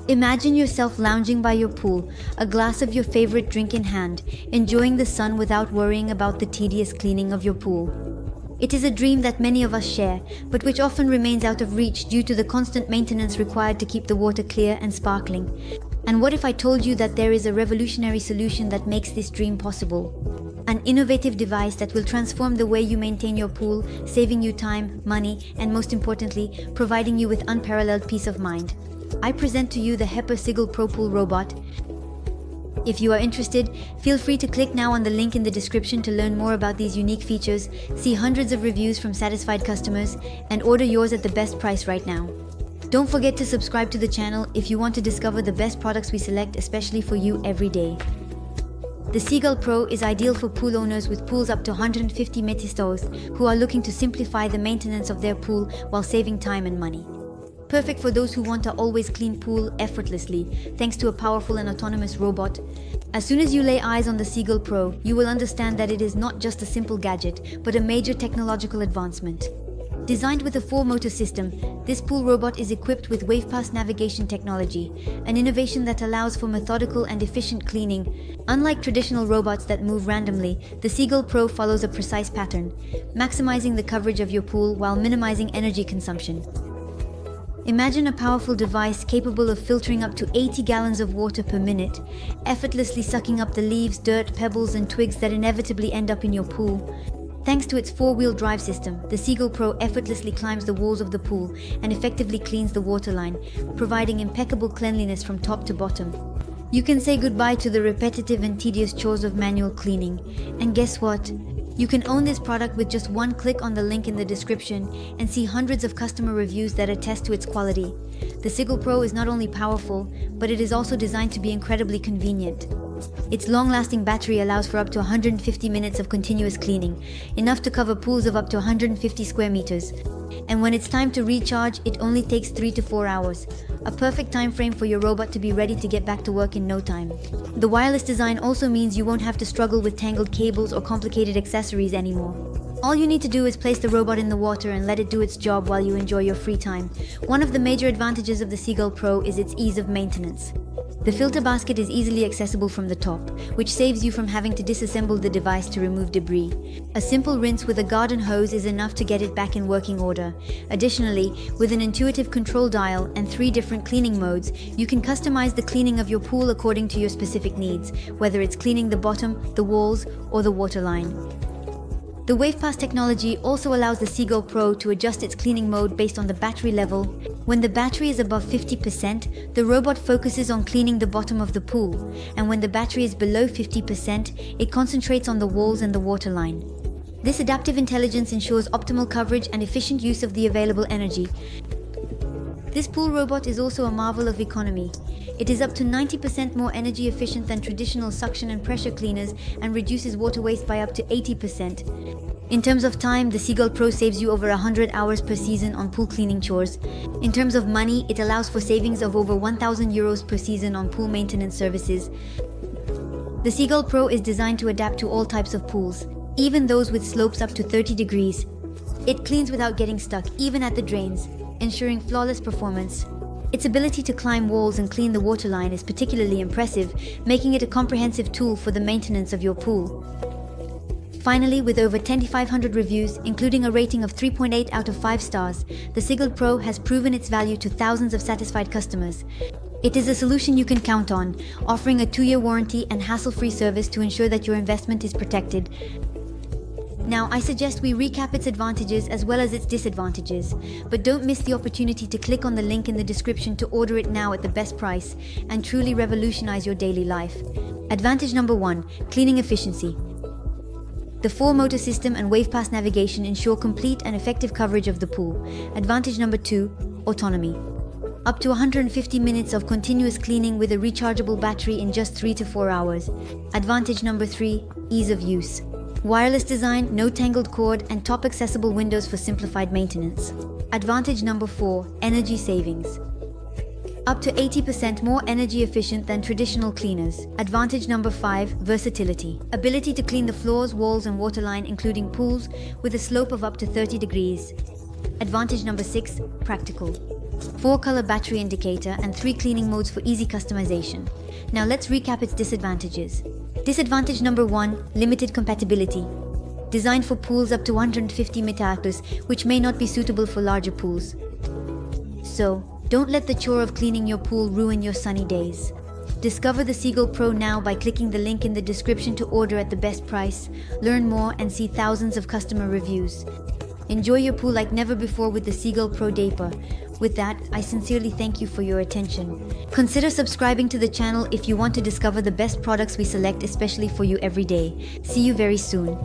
Imagine yourself lounging by your pool, a glass of your favorite drink in hand, enjoying the sun without worrying about the tedious cleaning of your pool. It is a dream that many of us share, but which often remains out of reach due to the constant maintenance required to keep the water clear and sparkling. And what if I told you that there is a revolutionary solution that makes this dream possible? An innovative device that will transform the way you maintain your pool, saving you time, money, and most importantly, providing you with unparalleled peace of mind. I present to you the AIPER Seagull Pro Pool Robot. If you are interested, feel free to click now on the link in the description to learn more about these unique features, see hundreds of reviews from satisfied customers, and order yours at the best price right now. Don't forget to subscribe to the channel if you want to discover the best products we select especially for you every day. The Seagull Pro is ideal for pool owners with pools up to 150 meters who are looking to simplify the maintenance of their pool while saving time and money. Perfect for those who want a always clean pool effortlessly, thanks to a powerful and autonomous robot. As soon as you lay eyes on the Seagull Pro, you will understand that it is not just a simple gadget, but a major technological advancement. Designed with a 4-motor system, this pool robot is equipped with WavePath navigation technology, an innovation that allows for methodical and efficient cleaning. Unlike traditional robots that move randomly, the Seagull Pro follows a precise pattern, maximizing the coverage of your pool while minimizing energy consumption. Imagine a powerful device capable of filtering up to 80 gallons of water per minute, effortlessly sucking up the leaves, dirt, pebbles, and twigs that inevitably end up in your pool. Thanks to its 4-wheel drive system, the Seagull Pro effortlessly climbs the walls of the pool and effectively cleans the waterline, providing impeccable cleanliness from top to bottom. You can say goodbye to the repetitive and tedious chores of manual cleaning. And guess what? You can own this product with just one click on the link in the description and see hundreds of customer reviews that attest to its quality. The Seagull Pro is not only powerful, but it is also designed to be incredibly convenient. Its long-lasting battery allows for up to 150 minutes of continuous cleaning, enough to cover pools of up to 150 square meters. And when it's time to recharge, it only takes 3 to 4 hours. A perfect time frame for your robot to be ready to get back to work in no time. The wireless design also means you won't have to struggle with tangled cables or complicated accessories anymore. All you need to do is place the robot in the water and let it do its job while you enjoy your free time. One of the major advantages of the Seagull Pro is its ease of maintenance. The filter basket is easily accessible from the top, which saves you from having to disassemble the device to remove debris. A simple rinse with a garden hose is enough to get it back in working order. Additionally, with an intuitive control dial and 3 different cleaning modes, you can customize the cleaning of your pool according to your specific needs, whether it's cleaning the bottom, the walls, or the waterline. The WavePath technology also allows the Seagull Pro to adjust its cleaning mode based on the battery level. When the battery is above 50%, the robot focuses on cleaning the bottom of the pool, and when the battery is below 50%, it concentrates on the walls and the waterline. This adaptive intelligence ensures optimal coverage and efficient use of the available energy. This pool robot is also a marvel of economy. It is up to 90% more energy efficient than traditional suction and pressure cleaners and reduces water waste by up to 80%. In terms of time, the Seagull Pro saves you over 100 hours per season on pool cleaning chores. In terms of money, it allows for savings of over 1,000 euros per season on pool maintenance services. The Seagull Pro is designed to adapt to all types of pools, even those with slopes up to 30 degrees. It cleans without getting stuck, even at the drains, ensuring flawless performance. Its ability to climb walls and clean the waterline is particularly impressive, making it a comprehensive tool for the maintenance of your pool. Finally, with over 2,500 reviews, including a rating of 3.8 out of 5 stars, the Seagull Pro has proven its value to thousands of satisfied customers. It is a solution you can count on, offering a 2-year warranty and hassle-free service to ensure that your investment is protected. Now, I suggest we recap its advantages as well as its disadvantages, but don't miss the opportunity to click on the link in the description to order it now at the best price and truly revolutionize your daily life. Advantage number 1, cleaning efficiency. The 4-motor system and WavePath navigation ensure complete and effective coverage of the pool. Advantage number 2, autonomy. Up to 150 minutes of continuous cleaning with a rechargeable battery in just 3 to 4 hours. Advantage number 3, ease of use. Wireless design, no tangled cord, and top accessible windows for simplified maintenance. Advantage number 4, energy savings. Up to 80% more energy efficient than traditional cleaners. Advantage number 5, versatility. Ability to clean the floors, walls, and waterline, including pools, with a slope of up to 30 degrees. Advantage number 6, practical. 4-color battery indicator, and 3 cleaning modes for easy customization. Now let's recap its disadvantages. Disadvantage number 1, limited compatibility. Designed for pools up to 150 meters, which may not be suitable for larger pools. So, don't let the chore of cleaning your pool ruin your sunny days. Discover the Seagull Pro now by clicking the link in the description to order at the best price, learn more, and see thousands of customer reviews. Enjoy your pool like never before with the Seagull Pro AIPER. With that, I sincerely thank you for your attention. Consider subscribing to the channel if you want to discover the best products we select especially for you every day. See you very soon.